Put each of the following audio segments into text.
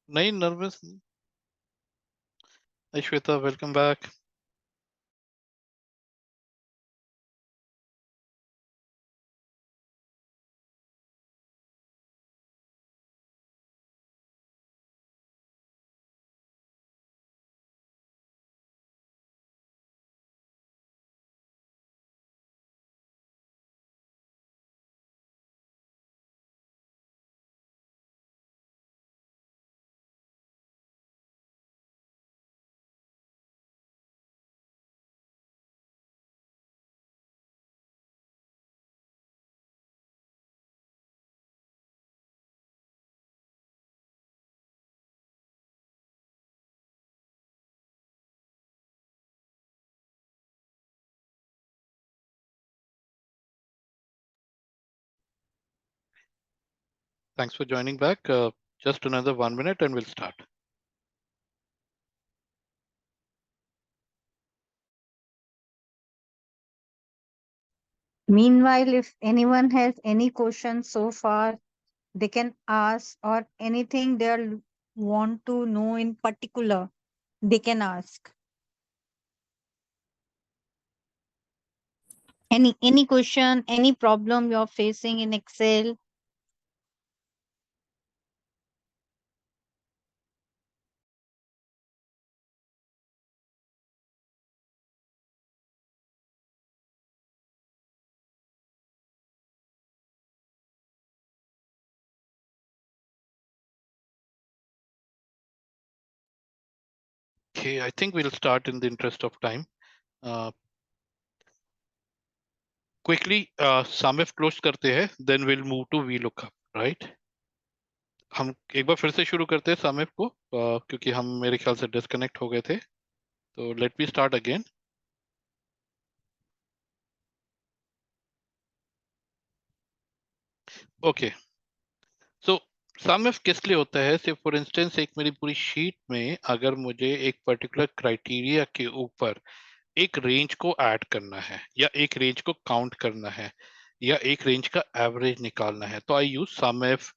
नहीं, nervous. Hi Shweta, welcome back. Thanks for joining back. Just another 1 minute and we'll start. Meanwhile, if anyone has any questions so far, they can ask, or anything they want to know in particular, they can ask. Any question, any problem you're facing in Excel. Okay, I think we'll start in the interest of time. Quickly, sum if close करते हैं, then we'll move to VLOOKUP, right? हम एक बार फिर से शुरू करते हैं sum if को, क्योंकि हम मेरे ख्याल से डिस्कनेक्ट हो गए थे. तो let me start again. Okay. So sum if किस लिए होता है? से फॉर इंस्टेंस एक मेरी पूरी शीट में अगर मुझे एक पर्टिकुलर क्राइटेरिया के ऊपर एक रेंज को ऐड करना है या एक रेंज को काउंट करना है या एक रेंज का एवरेज निकालना है, तो I use sum F,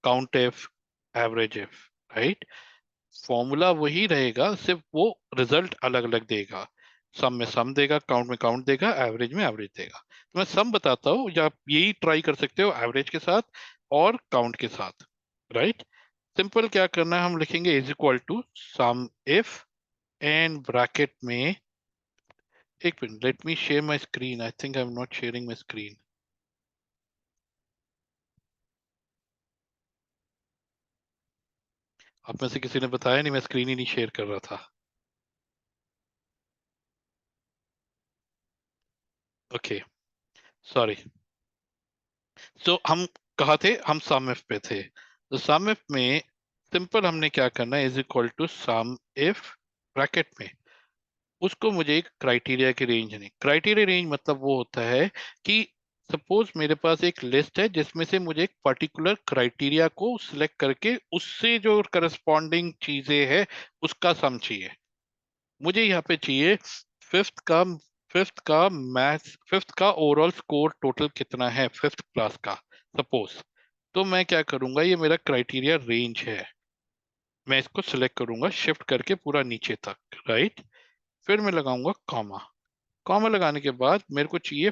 count F, average F, right? Formula वही रहेगा, सिर्फ वो रिजल्ट अलग अलग देगा. सम में सम देगा, काउंट में काउंट देगा, एवरेज में एवरेज देगा. तो मैं सम बताता हूँ, या आप यही ट्राई कर सकते हो एवरेज के साथ और काउंट के साथ, राइट? सिंपल क्या करना है, हम लिखेंगे is equal to sum if and bracket में, एक minute, let me share my screen. I think I am not sharing my screen. आप में से किसी ने बताया नहीं, मैं स्क्रीन ही नहीं शेयर कर रहा था. Okay, sorry. सो हम कहा थे, हम सम इफ पे थे. तो सम इफ में सिंपल हमने क्या करना है, is equal to sum if bracket में, उसको मुझे एक क्राइटेरिया की रेंज नहीं. क्राइटेरिया रेंज मतलब वो होता है कि सपोज मेरे पास एक लिस्ट है जिसमें से मुझे एक पर्टिकुलर क्राइटेरिया को सिलेक्ट करके उससे जो करस्पॉन्डिंग चीजें हैं उसका सम चाहिए. मुझे यहाँ पे चाहिए फिफ्थ का फिफ्थ का मैथ्स, फिफ्थ का ओवरऑल स्कोर टोटल कितना है फिफ्थ क्लास का, सपोज. तो मैं क्या करूंगा, ये मेरा क्राइटेरिया रेंज है, मैं इसको सिलेक्ट करूंगा शिफ्ट करके पूरा नीचे तक, राइट? फिर मैं लगाऊंगा कॉमा. कॉमा लगाने के बाद मेरे को चाहिए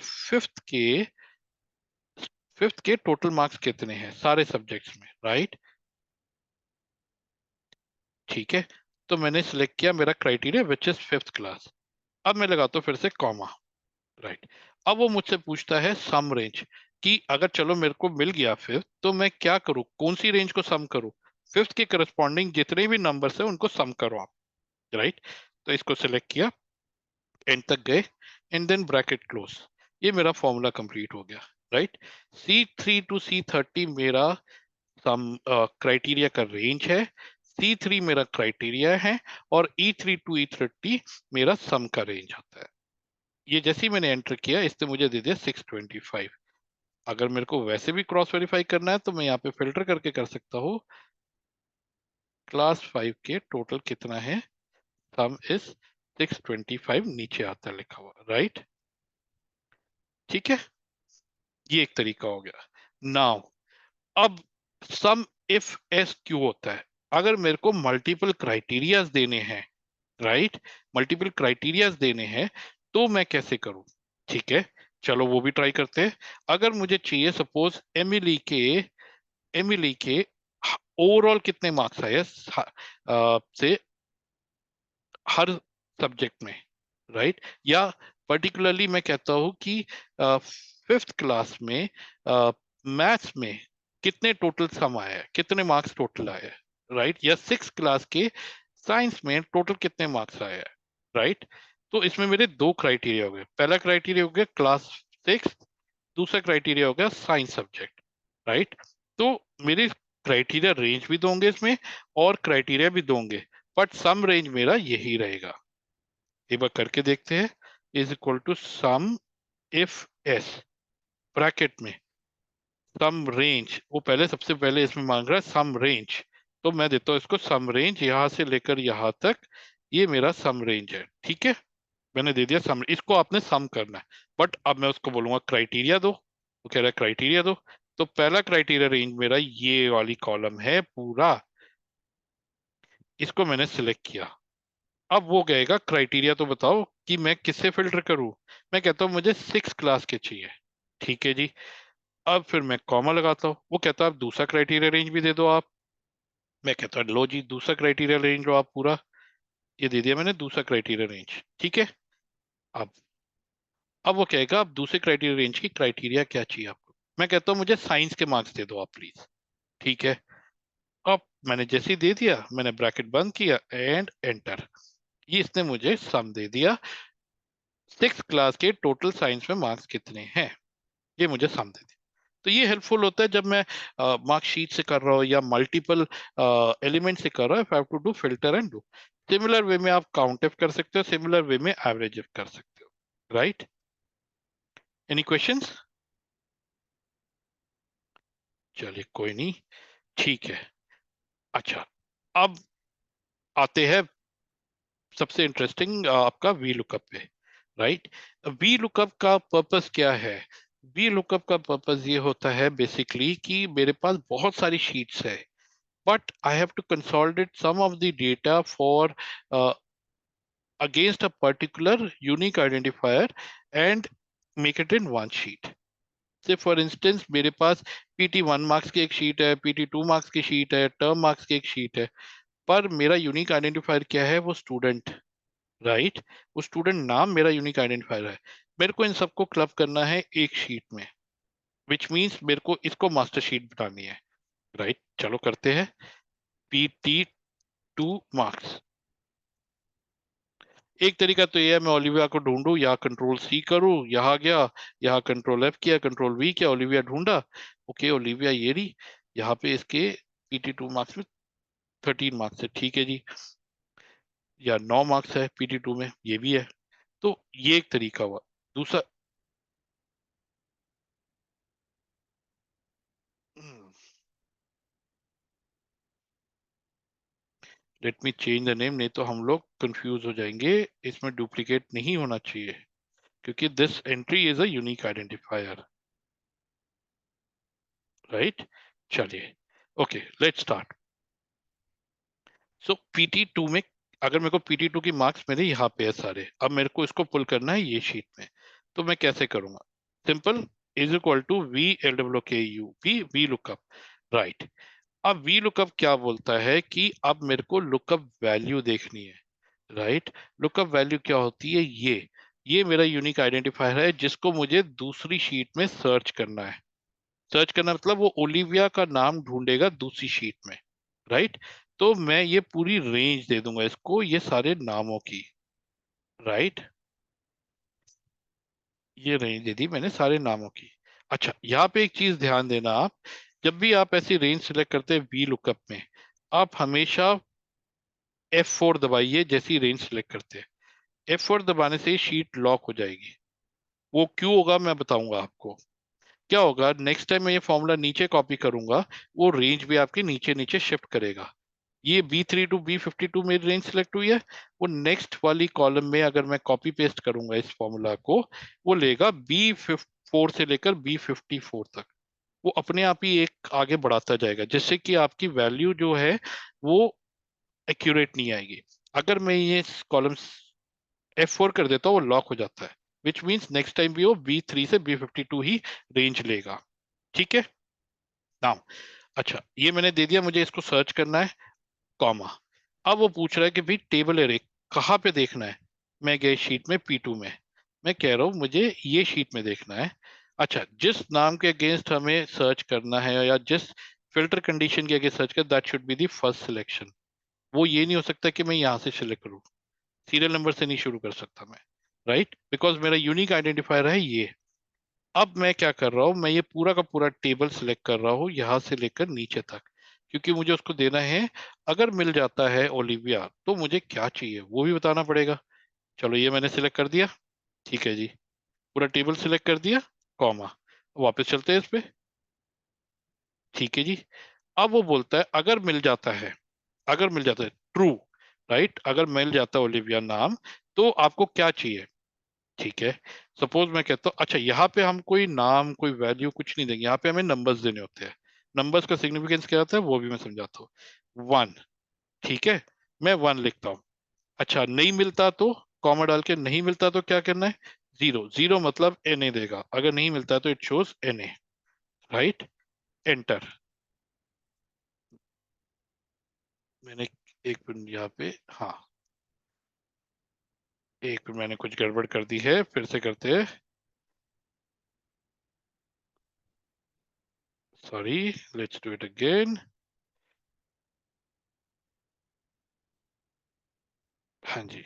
फिफ्थ के टोटल मार्क्स कितने हैं सारे सब्जेक्ट्स में, राइट? ठीक है. तो मैंने सिलेक्ट किया मेरा criteria which is fifth class. अब मैं लगाता हूँ फिर से कॉमा, राइट? अब वो मुझसे पूछता है सम रेंज, कि अगर चलो मेरे को मिल गया फिफ्थ, तो मैं क्या करूं, कौन सी रेंज को सम करूं? फिफ्थ के करस्पॉन्डिंग जितने भी नंबर्स है उनको सम करो आप, राइट? तो इसको सिलेक्ट किया, एंड तक गए, एंड देन ब्रैकेट क्लोज. ये मेरा फॉर्मूला कंप्लीट हो गया, राइट? C3 टू C30 मेरा सम क्राइटेरिया का रेंज है, C3 मेरा क्राइटेरिया है, और E3 टू E30 मेरा सम का रेंज आता है. ये जैसे ही मैंने एंटर किया, इसने मुझे दे दिया 625. अगर मेरे को वैसे भी क्रॉस वेरीफाई करना है तो मैं यहाँ पे फिल्टर करके कर सकता हूँ, क्लास 5 के टोटल कितना है, सम इज 625 नीचे आता है लिखा हुआ, राइट? ठीक है, ये एक तरीका हो गया. नाउ अब सम इफ एस क्यू होता है. अगर मेरे को मल्टीपल क्राइटेरियाज देने हैं, राइट, मल्टीपल क्राइटेरियाज देने हैं, तो मैं कैसे करूं? ठीक है, चलो वो भी ट्राई करते हैं। अगर मुझे चाहिए सपोज एमिली के ओवरऑल कितने मार्क्स आए से हर सब्जेक्ट में, राइट, या पर्टिकुलरली मैं कहता हूं कि फिफ्थ क्लास में मैथ्स में कितने टोटल सम आया है, कितने मार्क्स टोटल आए हैं, राइट, या सिक्स क्लास के साइंस में टोटल कितने मार्क्स आए हैं, राइट। तो इसमें मेरे दो क्राइटेरिया हो गए। पहला क्राइटेरिया हो गया क्लास सिक्स, दूसरा क्राइटेरिया हो गया साइंस सब्जेक्ट, राइट। तो मेरे क्राइटेरिया रेंज भी दोगे इसमें और क्राइटेरिया भी दोगे, बट सम रेंज मेरा यही रहेगा। एक बार करके देखते हैं। Is equal to sum if S bracket में सम रेंज, वो पहले सबसे पहले इसमें मांग रहा है सम रेंज, तो मैं देता हूँ इसको सम रेंज यहां से लेकर यहां तक, ये मेरा सम रेंज है, ठीक है। मैंने दे दिया सम, इसको आपने सम करना है। बट अब मैं उसको बोलूंगा क्राइटेरिया दो, वो कह रहा है क्राइटेरिया दो। तो पहला क्राइटेरिया रेंज मेरा ये वाली कॉलम है पूरा, इसको मैंने सिलेक्ट किया। अब वो कहेगा क्राइटेरिया तो बताओ कि मैं किससे फिल्टर करूं। मैं कहता हूं मुझे सिक्स क्लास के चाहिए, ठीक है जी। अब फिर मैं कॉमा लगाता हूँ, वो कहता है आप दूसरा क्राइटेरिया रेंज भी दे दो आप। मैं कहता हूँ लो जी दूसरा क्राइटेरिया रेंज लो आप पूरा, ये दे दिया मैंने दूसरा क्राइटेरिया रेंज, ठीक है। अब अब वो कहेगा आप दूसरे क्राइटेरिया रेंज की क्राइटेरिया क्या चाहिए आपको। मैं कहता हूँ मुझे साइंस के मार्क्स दे दो आप प्लीज, ठीक है। अब मैंने जैसे ही दे दिया, मैंने ब्रैकेट बंद किया एंड एंटर, ये इसने मुझे सम दे दिया, सिक्स क्लास के टोटल साइंस में मार्क्स कितने हैं, ये मुझे सम दे दिया। तो ये हेल्पफुल होता है जब मैं मार्कशीट से कर रहा हूँ या मल्टीपल एलिमेंट से कर रहा हूँ, if I have to do filter and do. Similar way में आप काउंट इफ कर सकते हो, सिमिलर वे में एवरेज इफ कर सकते हो, राइट। Any questions? चलिए कोई नहीं, ठीक है। अच्छा, अब आते हैं सबसे इंटरेस्टिंग आपका वी लुकअप पे, राइट। वी लुकअप का पर्पस क्या है? वी लुकअप का पर्पस ये होता है बेसिकली कि मेरे पास बहुत सारी शीट्स है, but I have to consolidate some of the data for against a particular unique identifier and make it in one sheet. Say for instance मेरे पास PT 1 मार्क्स की एक शीट है, PT 2 मार्क्स की शीट है, term marks की एक sheet है, पर मेरा यूनिक आइडेंटिफायर क्या है? वो स्टूडेंट, राइट। वो स्टूडेंट नाम मेरा यूनिक आइडेंटिफायर है। मेरे को इन सबको क्लब करना है एक शीट में, विच मीन्स मेरे को इसको मास्टर शीट बनानी है, राइट। चलो करते हैं। PT 2 मार्क्स, एक तरीका तो ये है मैं ओलिविया को ढूंढूं, यहाँ कंट्रोल सी करूं, यहाँ गया, यहाँ कंट्रोल एफ किया, कंट्रोल वी किया, ओलिविया ढूंढा। ओके ओलिविया ये रही, यहाँ पे इसके PT 2 मार्क्स में 13 मार्क्स है, ठीक है जी। या 9 मार्क्स है PT 2 में, ये भी है। तो ये एक तरीका हुआ। दूसरा, let me change the name, नहीं तो हम लोग कंफ्यूज हो जाएंगे। इसमें डुप्लीकेट नहीं होना चाहिए क्योंकि this entry is a unique identifier, right. चलिए, okay let's start. So PT 2 में अगर मेरे को PT 2 की मार्क्स मेरे यहाँ पे है सारे, अब मेरे को इसको पुल करना है ये शीट में, तो मैं कैसे करूंगा? Simple, is equal to VLWKU V lookup, right. अब वी लुकअप क्या बोलता है कि अब मेरे को लुकअप वैल्यू देखनी है, राइट। लुकअप वैल्यू क्या होती है? ये मेरा यूनिक आइडेंटिफायर है जिसको मुझे दूसरी शीट में सर्च करना है। सर्च करना मतलब वो ओलिविया का नाम ढूंढेगा दूसरी शीट में, राइट। तो मैं ये पूरी रेंज दे दूंगा इसको, ये सारे नामों की, राइट। ये रेंज दे दी मैंने सारे नामों की। अच्छा, यहाँ पे एक चीज ध्यान देना आप, जब भी आप ऐसी रेंज सिलेक्ट करते हैं वी लुकअप में, आप हमेशा F4 दबाइए जैसी रेंज सिलेक्ट करते हैं। F4 दबाने से शीट लॉक हो जाएगी। वो क्यों होगा मैं बताऊंगा आपको। क्या होगा, नेक्स्ट टाइम मैं ये फॉर्मूला नीचे कॉपी करूंगा, वो रेंज भी आपकी नीचे नीचे शिफ्ट करेगा। ये B3 टू B52 मेरी रेंज सिलेक्ट हुई है, वो नेक्स्ट वाली कॉलम में अगर मैं कॉपी पेस्ट करूंगा इस फॉर्मूला को, वो लेगा B4 से लेकर B54 तक, वो अपने आप ही एक आगे बढ़ाता जाएगा, जिससे कि आपकी वैल्यू जो है वो एक्यूरेट नहीं आएगी। अगर मैं ये कॉलम F4 कर देता हूँ, वो लॉक हो जाता है, विच मीन्स नेक्स्ट टाइम भी वो B3 से B52 ही रेंज लेगा। ठीक है। नाउ अच्छा, ये मैंने दे दिया, मुझे इसको सर्च करना है, कॉमा। अब वो पूछ रहा है कि भाई टेबल एरे कहाँ पे देखना है। मैं गया शीट में P2 में, मैं कह रहा हूँ मुझे ये शीट में देखना है। अच्छा, जिस नाम के अगेंस्ट हमें सर्च करना है या जिस फिल्टर कंडीशन के अगेंस्ट सर्च कर, that should be the first selection. वो ये नहीं हो सकता कि मैं यहाँ से सिलेक्ट करूँ, सीरियल नंबर से नहीं शुरू कर सकता मैं, राइट, बिकॉज मेरा यूनिक आइडेंटिफायर है ये। अब मैं क्या कर रहा हूँ, मैं ये पूरा का पूरा टेबल सिलेक्ट कर रहा हूँ यहाँ से लेकर नीचे तक, क्योंकि मुझे उसको देना है। अगर मिल जाता है ओलिविया तो मुझे क्या चाहिए वो भी बताना पड़ेगा। चलो ये मैंने सिलेक्ट कर दिया, ठीक है जी, पूरा टेबल सिलेक्ट कर दिया, कॉमा। वापस चलते हैं इस पे, ठीक है जी। अब वो बोलता है अगर मिल जाता है, अगर मिल जाता है ट्रू, राइट, अगर मिल जाता है ओलिविया नाम, तो आपको क्या चाहिए। ठीक है। सपोज मैं कहता हूँ, अच्छा यहाँ पे हम कोई नाम कोई वैल्यू कुछ नहीं देंगे, यहाँ पे हमें नंबर्स देने होते हैं। नंबर्स का सिग्निफिकेंस क्या होता है वो भी मैं समझाता हूँ। वन, ठीक है, मैं वन लिखता हूँ। अच्छा नहीं मिलता तो, कॉमा डाल के, नहीं मिलता तो क्या करना है, जीरो। जीरो मतलब एन देगा, अगर नहीं मिलता तो it shows N, right, enter. मैंने एक मिनट यहाँ पे, हाँ, एक मिनट, मैंने कुछ गड़बड़ कर दी है, फिर से करते हैं। Sorry, let's do it again. हाँ जी।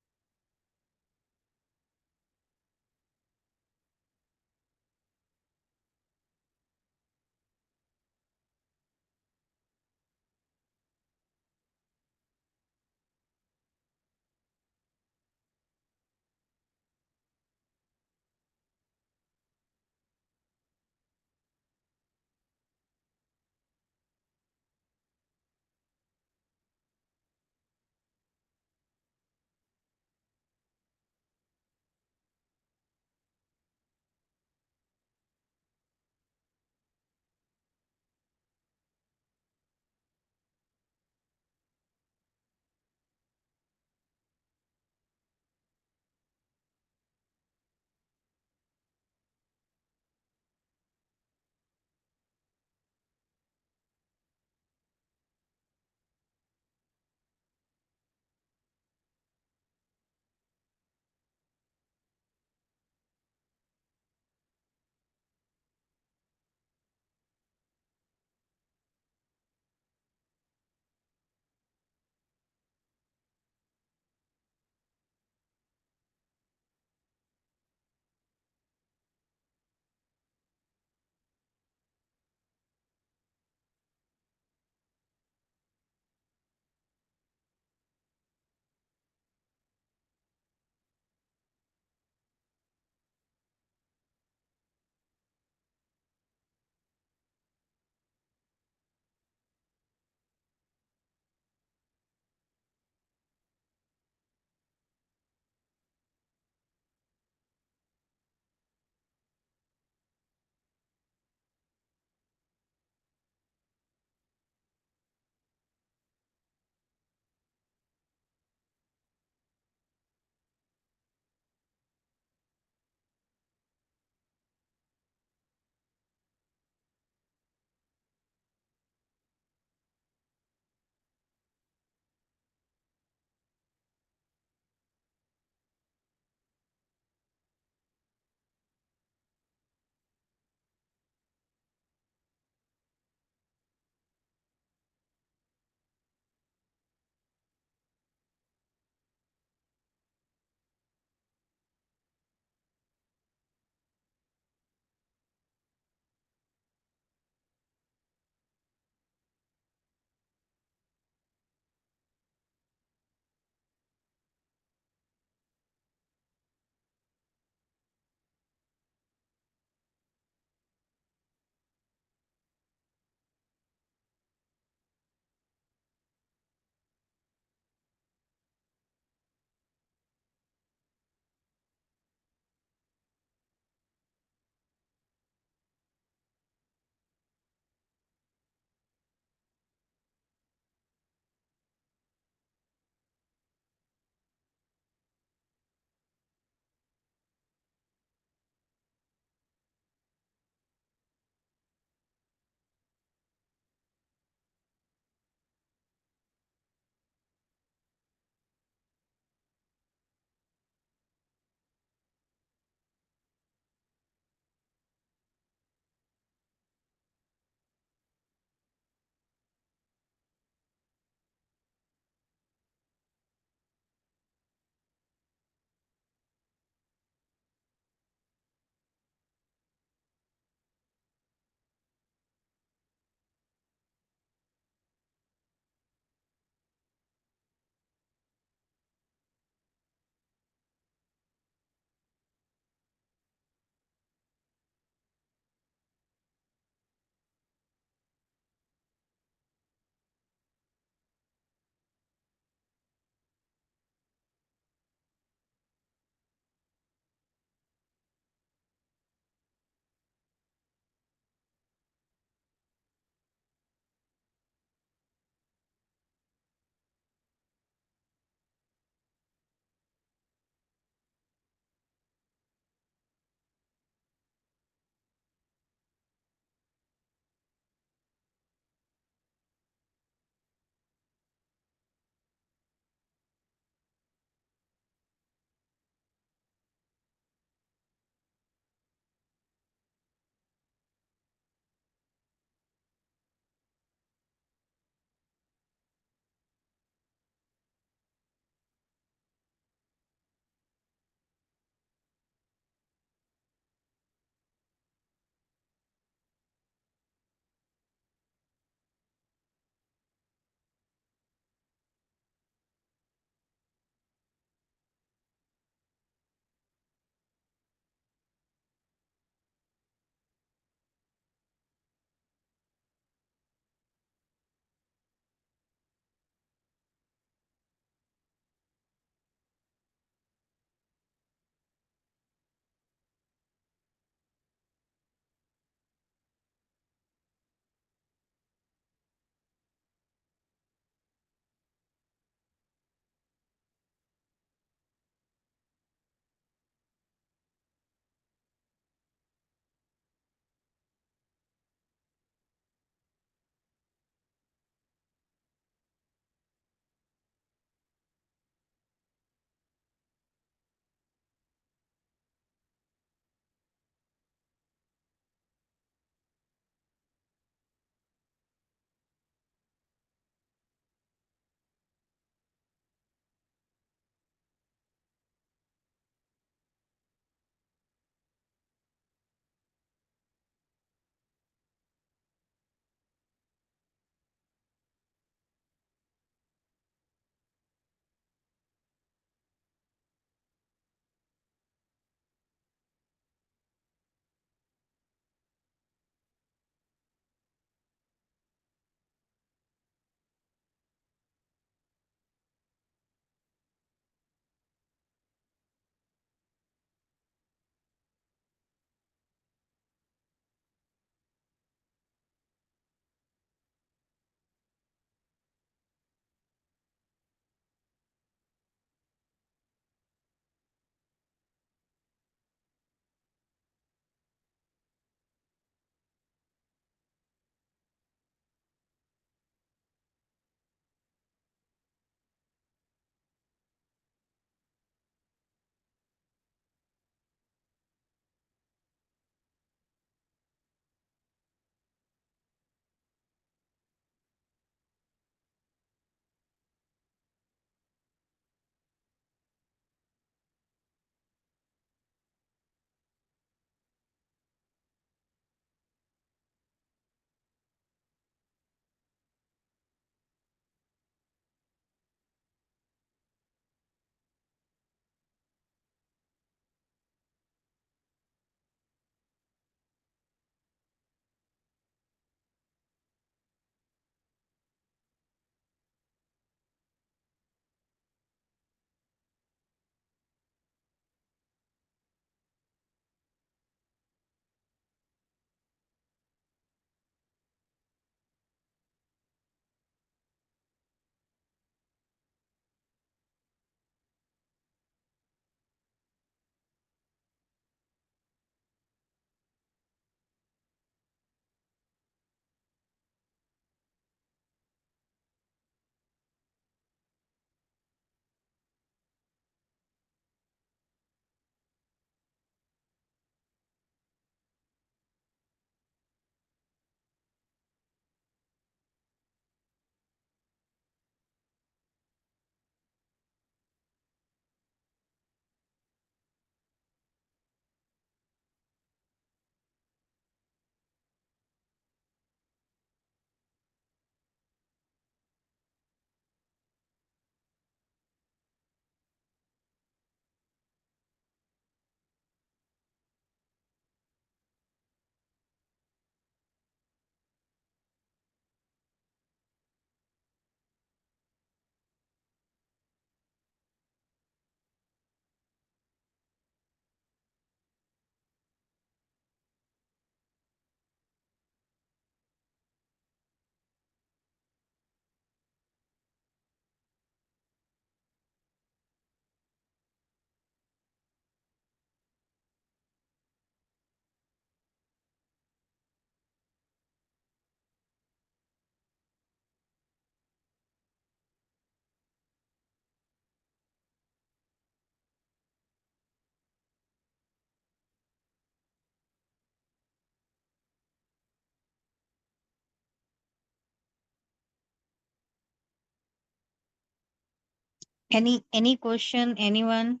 Any question, anyone?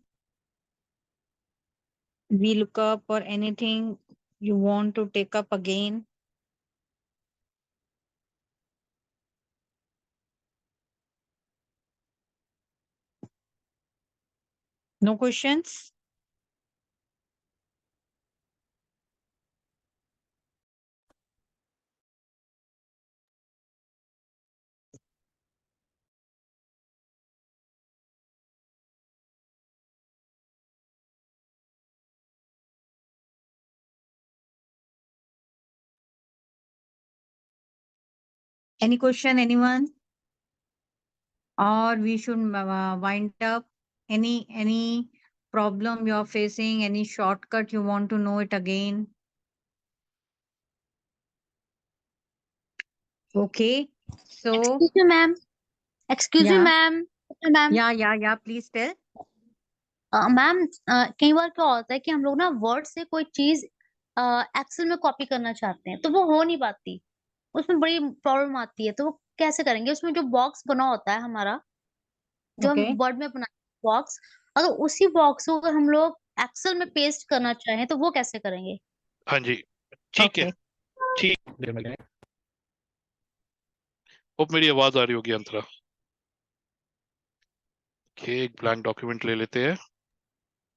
We look up or anything you want to take up again? No questions? Any question, anyone? Or we should wind up? Any problem you're facing? Any shortcut you want to know it again? Okay. So Excuse me, ma'am. Excuse me, yeah, ma'am. Ma'am yeah. Please tell. Ma'am कई बार क्या होता है कि हम लोग ना word से कोई चीज एक्सेल में कॉपी करना चाहते हैं तो वो हो नहीं पाती, उसमें बड़ी प्रॉब्लम आती है। तो वो कैसे करेंगे? उसमें जो बॉक्स बना होता है हमारा, जो हम Okay. वर्ड में बनाते हैं बॉक्स, अगर उसी बॉक्स को अगर हम लोग एक्सेल में पेस्ट करना चाहें तो वो कैसे करेंगे? हाँ जी, ठीक है, Okay. ठीक। होप मेरी आवाज आ रही होगी अंतरा। ओके, एक ब्लैंक डॉक्यूमेंट ले लेते हैं।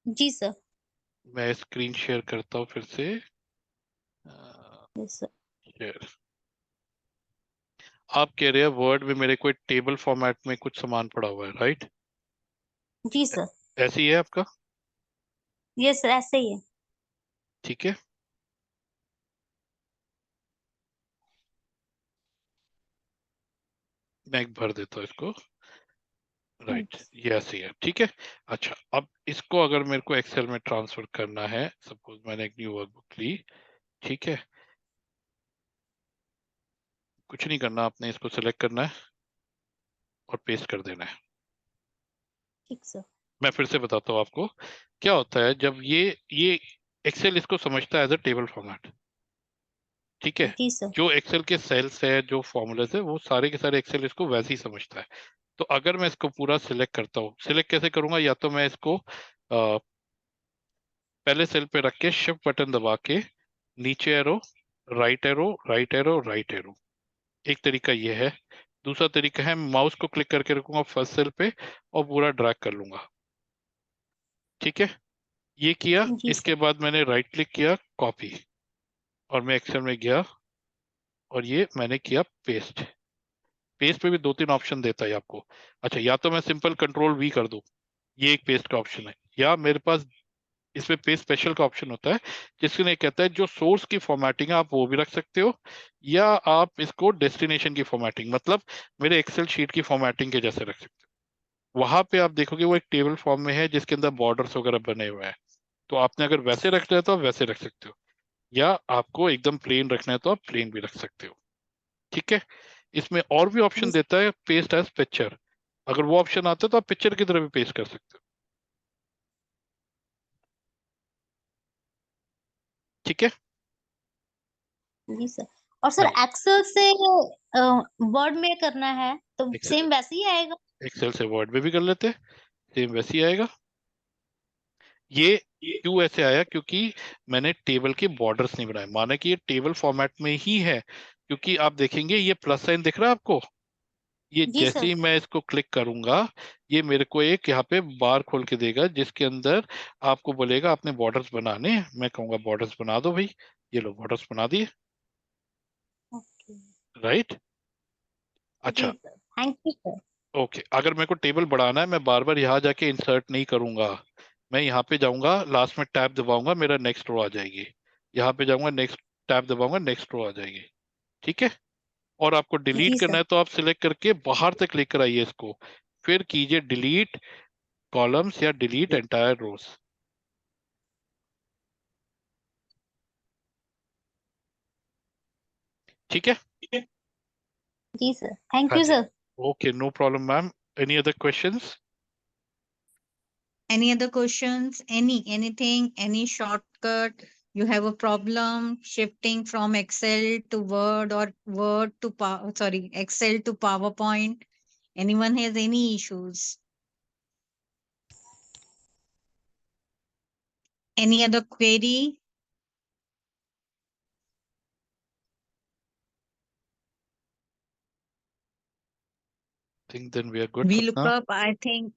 जी सर। मैं स्क्रीन शेयर करता हूँ फिर से। Yes sir. शेयर। आप कह रहे हैं वर्ड में मेरे कोई टेबल फॉर्मेट में कुछ सामान पड़ा हुआ है, राइट? जी सर। ऐसे ही है आपका? यस सर, ऐसे ही है। ठीक है, मैं एक भर देता हूँ इसको। राइट, ये ऐसे ही है, ठीक है। अच्छा, अब इसको अगर मेरे को एक्सेल में ट्रांसफर करना है, सपोज मैंने एक न्यू वर्कबुक ली, ठीक है। कुछ नहीं करना, आपने इसको सिलेक्ट करना है और पेस्ट कर देना है। ठीक सर। मैं फिर से बताता हूँ आपको क्या होता है जब ये एक्सेल इसको समझता है एज अ टेबल फॉर्मेट, ठीक है। जी सर। जो एक्सेल के सेल्स है, जो फॉर्मूलाज है, वो सारे के सारे एक्सेल इसको वैसे ही समझता है। तो अगर मैं इसको पूरा सिलेक्ट करता हूँ, सिलेक्ट कैसे करूंगा? या तो मैं इसको पहले सेल पे रख के शिफ्ट बटन दबा के नीचे arrow, right arrow, right arrow, right arrow, एक तरीका ये है। दूसरा तरीका है माउस को क्लिक करके रखूंगा फर्स्ट सेल पे और पूरा ड्रैग कर लूंगा, ठीक है। ये किया, जी सर। इसके बाद मैंने राइट क्लिक किया, कॉपी, और मैं एक्सेल में गया और ये मैंने किया पेस्ट। पेस्ट पे भी दो तीन ऑप्शन देता है आपको। अच्छा, या तो मैं सिंपल कंट्रोल वी कर दूं, ये एक पेस्ट का ऑप्शन है, या मेरे पास इसमें पेस्ट स्पेशल का ऑप्शन होता है जिसके लिए कहता है जो सोर्स की फॉर्मेटिंग है आप वो भी रख सकते हो, या आप इसको डेस्टिनेशन की फॉर्मेटिंग, मतलब मेरे एक्सेल शीट की फॉर्मेटिंग के जैसे रख सकते हो। वहां पे आप देखोगे वो एक टेबल फॉर्म में है जिसके अंदर बॉर्डर्स वगैरह बने हुए हैं। तो आपने अगर वैसे रखना है तो आप वैसे रख सकते हो, या आपको एकदम प्लेन रखना है तो आप प्लेन भी रख सकते हो, ठीक है। इसमें और भी ऑप्शन जी देता है पेस्ट एज पिक्चर, अगर वो ऑप्शन आता है तो आप पिक्चर की तरह भी पेस्ट कर सकते हो, ठीक है। जी सर। और हाँ सर जी, एक्सेल से वर्ड में करना है तो एक्सेल, सेम वैसे ही आएगा? एक्सेल से वर्ड में भी कर लेते हैं, सेम वैसे ही आएगा। ये क्यों ऐसे आया? क्योंकि मैंने टेबल के बॉर्डर्स नहीं बनाए, माना कि ये टेबल फॉर्मेट में ही है। क्योंकि आप देखेंगे ये प्लस साइन दिख रहा है आपको, ये जी जैसे सर। ही मैं इसको क्लिक करूंगा ये मेरे को एक यहाँ पे बार खोल के देगा जिसके अंदर आपको बोलेगा आपने बॉर्डर्स बनाने हैं। मैं कहूंगा बॉर्डर्स बना दो भाई, ये लो बॉर्डर्स बना दिए, ओके। राइट। जी अच्छा, sir, thank you sir. Okay, अगर मेरे को टेबल बढ़ाना है मैं बार बार यहाँ जाके इंसर्ट नहीं करूंगा, मैं यहाँ पे जाऊंगा, लास्ट में टैब दबाऊंगा, मेरा नेक्स्ट रो आ जाएगी। यहाँ पे जाऊंगा, नेक्स्ट टैब दबाऊंगा, नेक्स्ट रो आ जाएगी, ठीक है। और आपको डिलीट जी करना सर। है तो आप सिलेक्ट करके बाहर से क्लिक कराइए इसको, फिर कीजिए डिलीट कॉलम्स या डिलीट एंटायर रोज, ठीक है। जी सर, थैंक हाँ यू जी, sir. Okay, no problem ma'am. Any other questions? Any other questions? Anything? Any shortcut? You have a problem shifting from Excel to Word or Word to Excel to PowerPoint? Anyone has any issues? Any other query? I think then we are good, Sapna. VLOOKUP, I think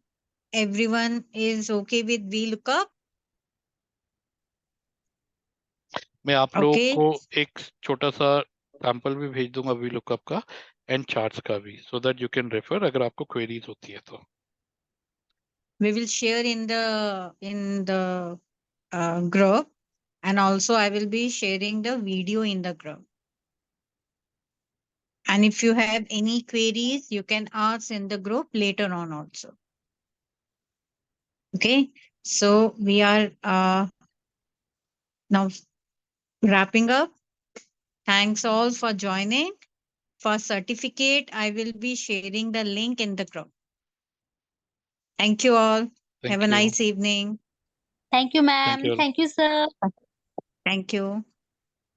everyone is okay with VLOOKUP. मैं आप लोगों Okay. को एक छोटा सा sample भी भेज दूंगा VLOOKUP का एंड चार्ट्स का भी, so that you can refer अगर आपको क्वेरीज होती है तो. We will share in the group, and also I will be sharing the video in the group. And if you have any queries, you can ask in the group later on also. Okay, so we are now wrapping up. Thanks all for joining. For certificate, I will be sharing the link in the group. Thank you all. Thank Have a you. nice evening. Thank you, ma'am. you. Thank you, sir. Thank you.